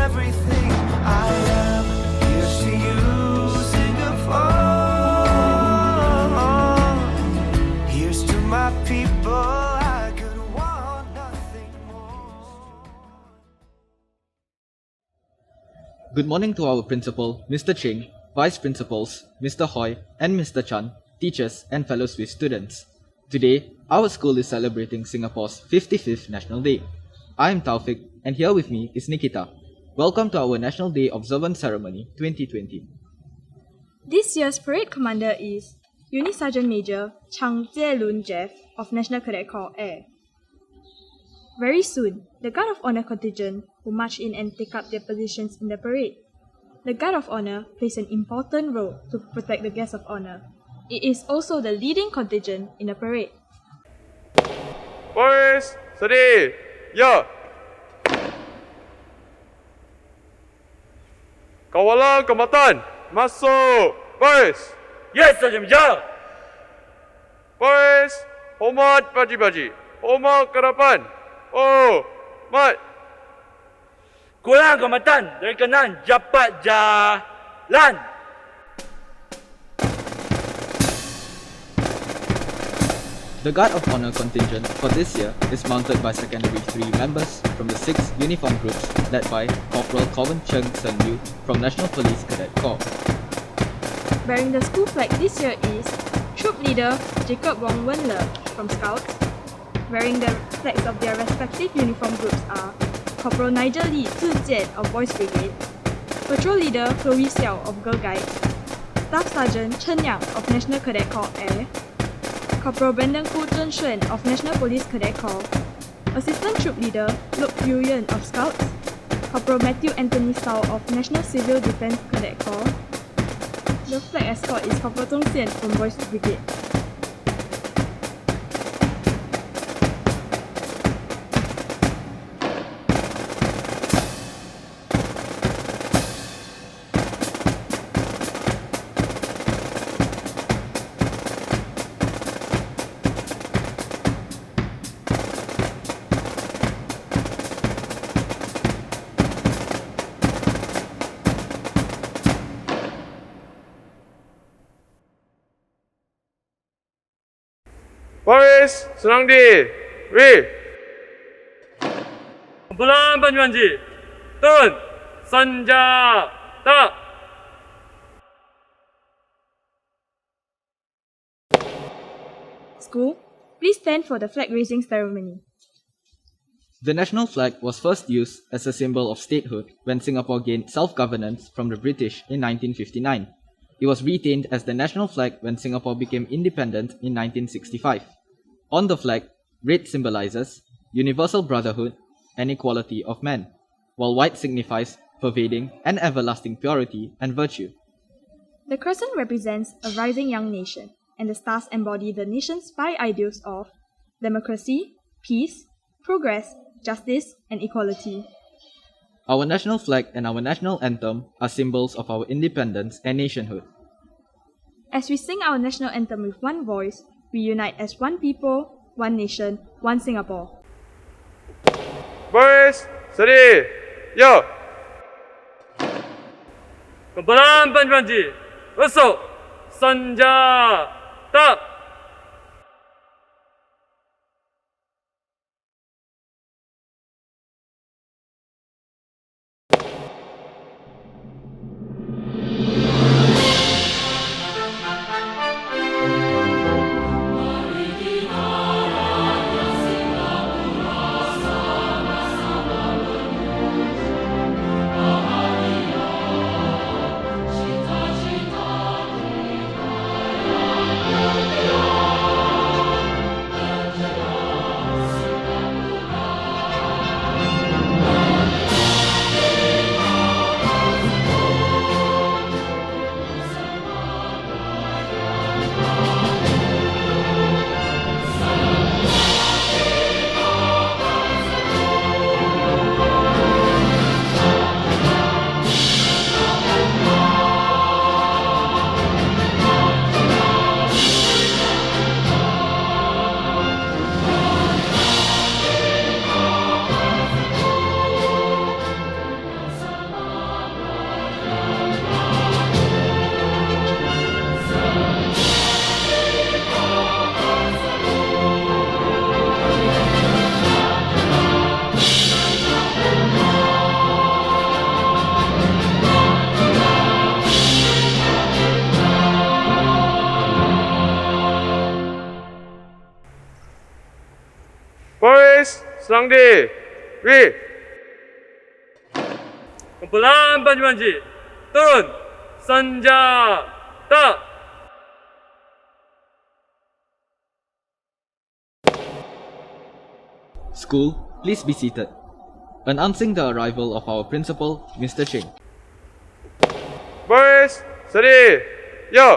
everything I am. Here's to you, Singapore. Here's to my people. I could want nothing more. Good morning to our principal, Mr. Ching, vice principals, Mr. Hoy and Mr. Chan, teachers and fellow Swiss students. Today, our school is celebrating Singapore's 55th National Day. I am Taufik and here with me is Nikita. Welcome to our National Day Observance Ceremony 2020. This year's parade commander is Uni Sergeant Major Chang Jie-lun Jeff of National Cadet Corps Air. Very soon, the Guard of Honor contingent will march in and take up their positions in the parade. The Guard of Honor plays an important role to protect the guests of honor. It is also the leading contingent in the parade. Boys, steady, ya. Kawalan Kombatan, masuk. Boys. Yes, Sergeant Major. Boys, hormat baji-baji. Hormat ke depan. Oh, mat. Kurang kombatan dari kanan japat jalan. The Guard of Honor contingent for this year is mounted by Secondary 3 members from the 6 uniform groups led by Corporal Corbin Cheng Sen Yu from National Police Cadet Corps. Bearing the school flag this year is Troop Leader Jacob Wong Wen Le from Scouts. Wearing the flags of their respective uniform groups are Corporal Nigel Lee Zhi Jian of Boys Brigade, Patrol Leader Chloe Xiao of Girl Guides, Staff Sergeant Chen Yang of National Cadet Corps Air, Corporal Brandon Koo Zhen Xuan of National Police Cadet Corps, Assistant Troop Leader Look Yu Yan of Scouts, Corporal Matthew Anthony Sao of National Civil Defence Cadet Corps. The flag escort is Corporal Zhong Xian from Boys Brigade. Boys, senang di. Weh. Kumpulan Banyuwangi. Turun. Senjata. School, please stand for the flag raising ceremony. The national flag was first used as a symbol of statehood when Singapore gained self-governance from the British in 1959. It was retained as the national flag when Singapore became independent in 1965. On the flag, red symbolizes universal brotherhood and equality of men, while white signifies pervading and everlasting purity and virtue. The crescent represents a rising young nation, and the stars embody the nation's 5 ideals of democracy, peace, progress, justice, and equality. Our national flag and our national anthem are symbols of our independence and nationhood. As we sing our national anthem with one voice, we unite as one people, one nation, one Singapore. Boys, steady, ya. Kumpulan Banyuwangi. Masuk. Senjata. senang di. Re. Kumpulan Panji, turun. Senjata. School, please be seated. Announcing the arrival of our principal, Mr. Cheng. Boys, steady. Yo.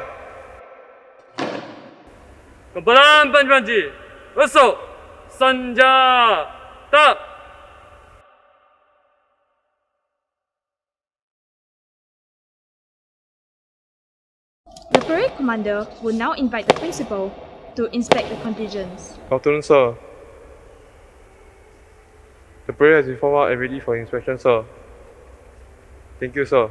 Kumpulan Panji, masuk. Senjata. The parade commander will now invite the principal to inspect the contingents. Kau turun, sir. The parade has been formed out and ready for inspection, sir. Thank you, sir.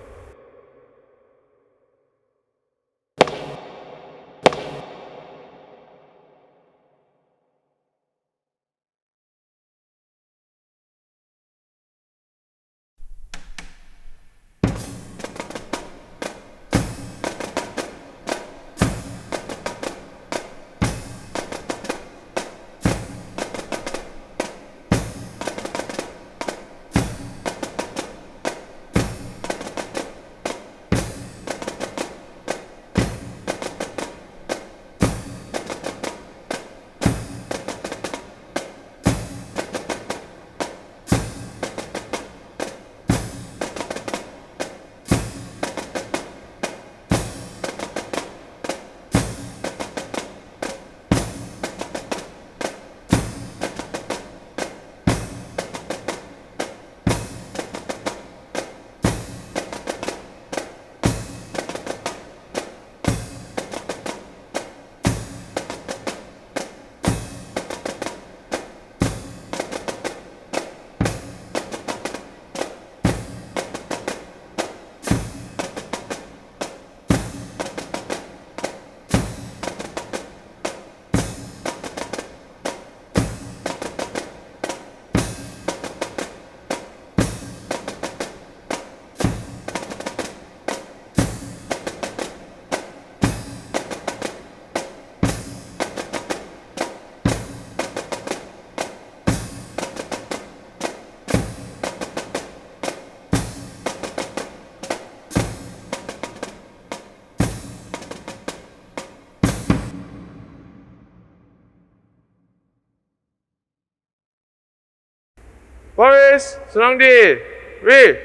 Boys, senang di. Re.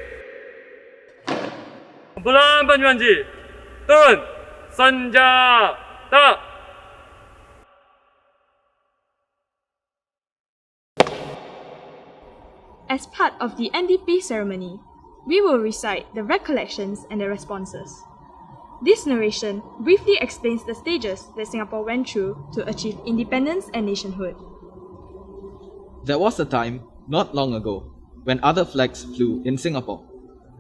Kumpulan Panji, turun. Senjata. As part of the NDP ceremony, we will recite the recollections and the responses. This narration briefly explains the stages that Singapore went through to achieve independence and nationhood. There was a time, not long ago, when other flags flew in Singapore.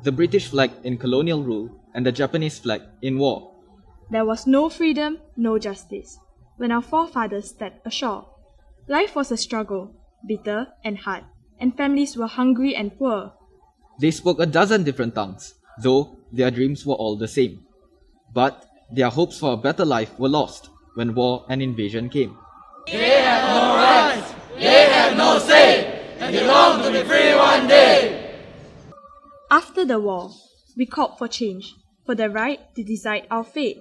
The British flag in colonial rule and the Japanese flag in war. There was no freedom, no justice, when our forefathers stepped ashore. Life was a struggle, bitter and hard, and families were hungry and poor. They spoke a dozen different tongues, though their dreams were all the same. But their hopes for a better life were lost when war and invasion came. After the war, we called for change, for the right to decide our fate.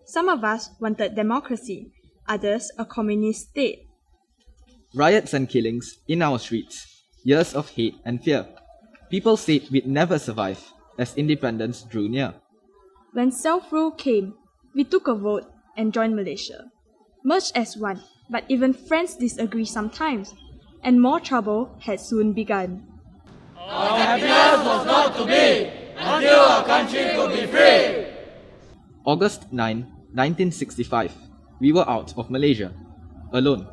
Some of us wanted democracy, others a communist state. Riots and killings in our streets, years of hate and fear. People said we'd never survive as independence drew near. When self-rule came, we took a vote and joined Malaysia. Merged as one, but even friends disagree sometimes, and more trouble had soon begun. August 9, 1965, we were out of Malaysia, alone.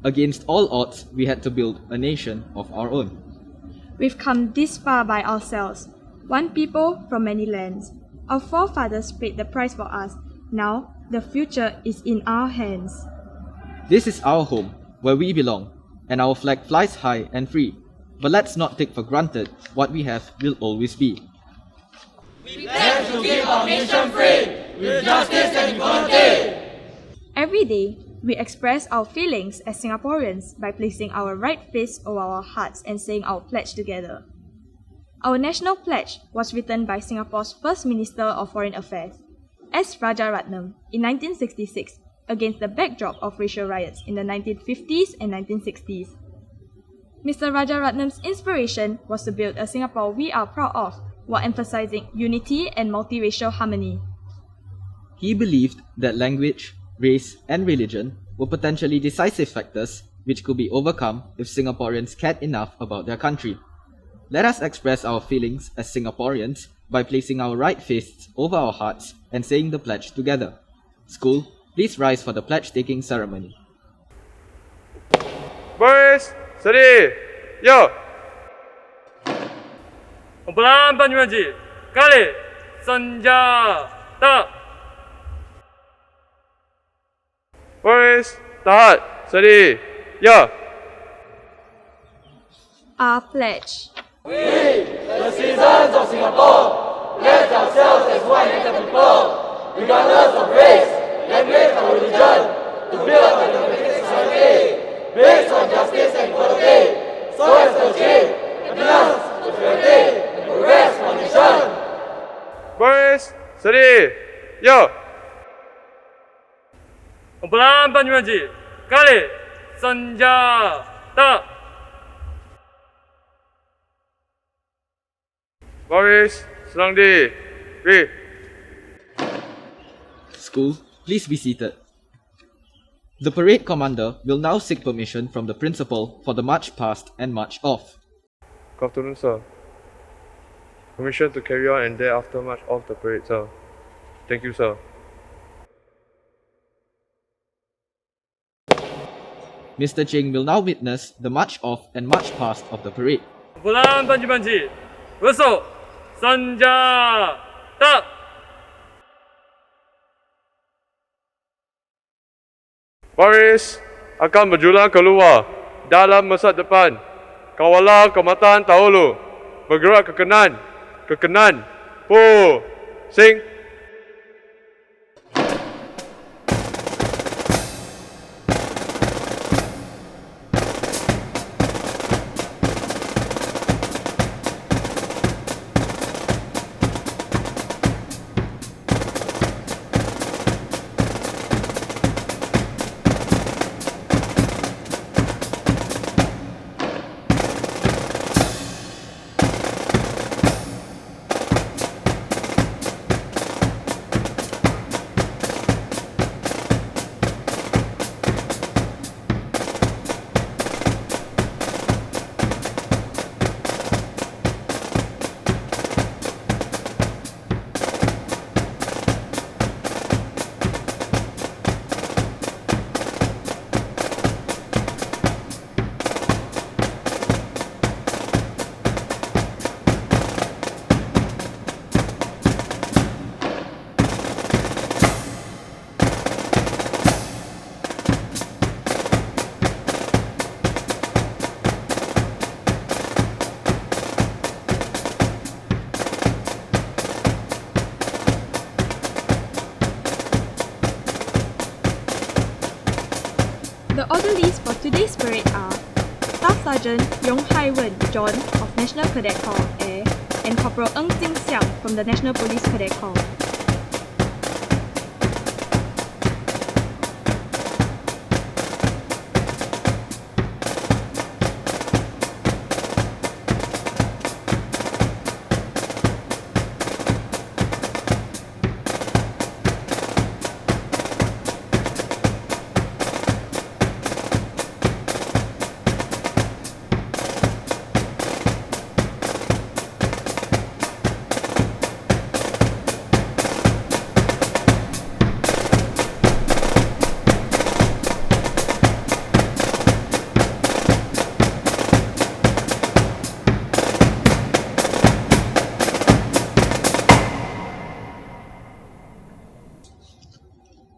Against all odds, we had to build a nation of our own. We've come this far by ourselves, one people from many lands. Our forefathers paid the price for us. Now, the future is in our hands. This is our home, where we belong, and our flag flies high and free. But let's not take for granted what we have will always be. Every day, We express our feelings as Singaporeans by placing our right fist over our hearts and saying our pledge together. Our national pledge was written by Singapore's First Minister of Foreign Affairs, S. Rajaratnam, in 1966 against the backdrop of racial riots in the 1950s and 1960s. Mr. Rajaratnam's inspiration was to build a Singapore we are proud of while emphasizing unity and multiracial harmony. He believed that language, race, and religion were potentially decisive factors which could be overcome if Singaporeans cared enough about their country. Let us express our feelings as Singaporeans by placing our right fists over our hearts and saying the pledge together. School, please rise for the pledge-taking ceremony. Boys, steady. Yo. Kumpulan Panjuanji, kali senjata. Boys, tahan. Steady. Yo. Our pledge. The citizens of Singapore, pledge ourselves as one united people, regardless of race, language or religion, to build a democratic society based on justice and equality, so as to achieve happiness, prosperity, and progress for our nation. Boys, steady. Yo. Kumpulan Panjuanji, kali senjata. Boys, senang di. Re. School, please be seated. The parade commander will now seek permission from the principal for the march past and march off. Good afternoon, sir. Permission to carry on and thereafter march off the parade, sir. Thank you, sir. Mr. Cheng will now witness the march off and march past of the parade. Kumpulan Panjuanji, besok senjata. Baris akan berjulang keluar dalam mesat depan. Kawalah kemataan dahulu. Bergerak ke kanan. Sing. The orderlies for today's parade are Staff Sergeant Yong Hai Wen John of National Cadet Corps Air and Corporal Ng Jing Xiang from the National Police Cadet Corps.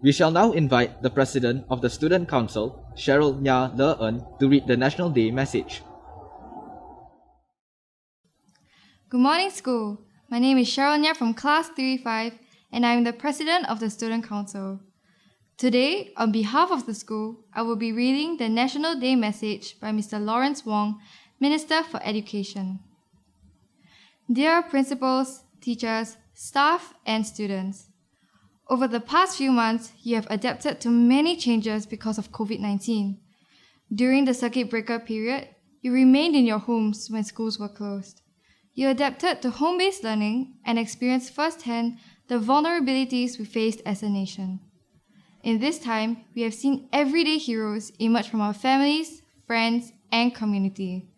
We shall now invite the President of the Student Council, Cheryl Nya Le Eun, to read the National Day message. Good morning, school. My name is Cheryl Nya from Class 35, and I am the President of the Student Council. Today, on behalf of the school, I will be reading the National Day message by Mr. Lawrence Wong, Minister for Education. Dear principals, teachers, staff, and students, over the past few months, you have adapted to many changes because of COVID-19. During the circuit breaker period, you remained in your homes when schools were closed. You adapted to home-based learning and experienced firsthand the vulnerabilities we faced as a nation. In this time, we have seen everyday heroes emerge from our families, friends, and community.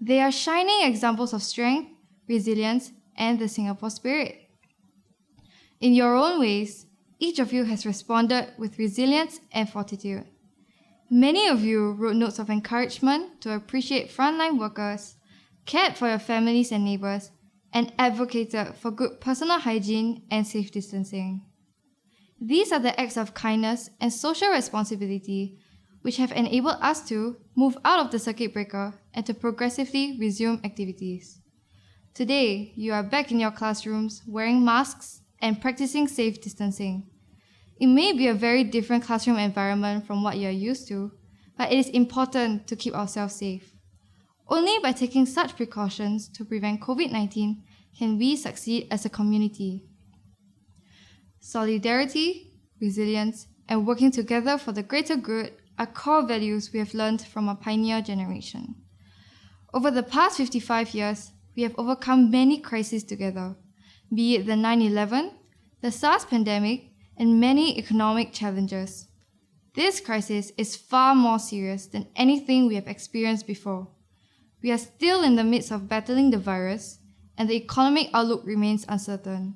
They are shining examples of strength, resilience, and the Singapore spirit. In your own ways, each of you has responded with resilience and fortitude. Many of you wrote notes of encouragement to appreciate frontline workers, cared for your families and neighbors, and advocated for good personal hygiene and safe distancing. These are the acts of kindness and social responsibility which have enabled us to move out of the circuit breaker and to progressively resume activities. Today, you are back in your classrooms wearing masks and practicing safe distancing. It may be a very different classroom environment from what you are used to, but it is important to keep ourselves safe. Only by taking such precautions to prevent COVID-19 can we succeed as a community. Solidarity, resilience, and working together for the greater good are core values we have learned from our pioneer generation. Over the past 55 years, we have overcome many crises together, be it the 9/11, the SARS pandemic, and many economic challenges. This crisis is far more serious than anything we have experienced before. We are still in the midst of battling the virus, and the economic outlook remains uncertain.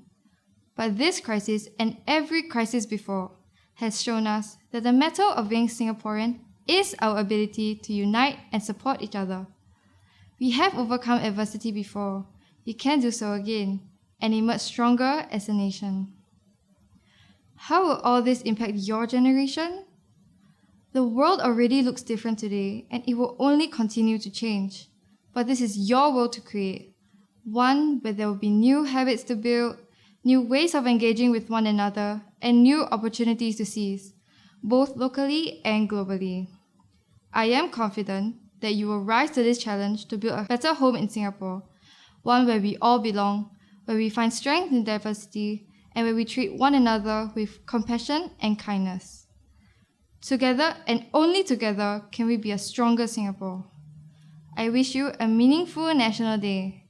But this crisis, and every crisis before, has shown us that the matter of being Singaporean is our ability to unite and support each other. We have overcome adversity before, we can do so again, and emerge stronger as a nation. How will all this impact your generation? The world already looks different today, and it will only continue to change. But this is your world to create, one where there will be new habits to build, new ways of engaging with one another, and new opportunities to seize, both locally and globally. I am confident that you will rise to this challenge to build a better home in Singapore, one where we all belong, where we find strength in diversity, and where we treat one another with compassion and kindness. Together, and only together, can we be a stronger Singapore. I wish you a meaningful National Day.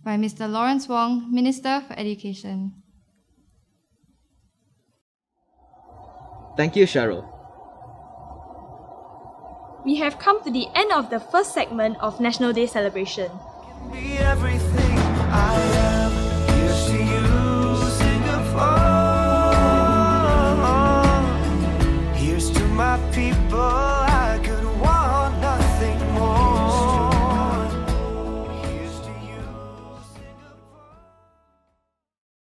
By Mr. Lawrence Wong, Minister for Education. Thank you, Cheryl. We have come to the end of the first segment of National Day celebration. Be everything I am.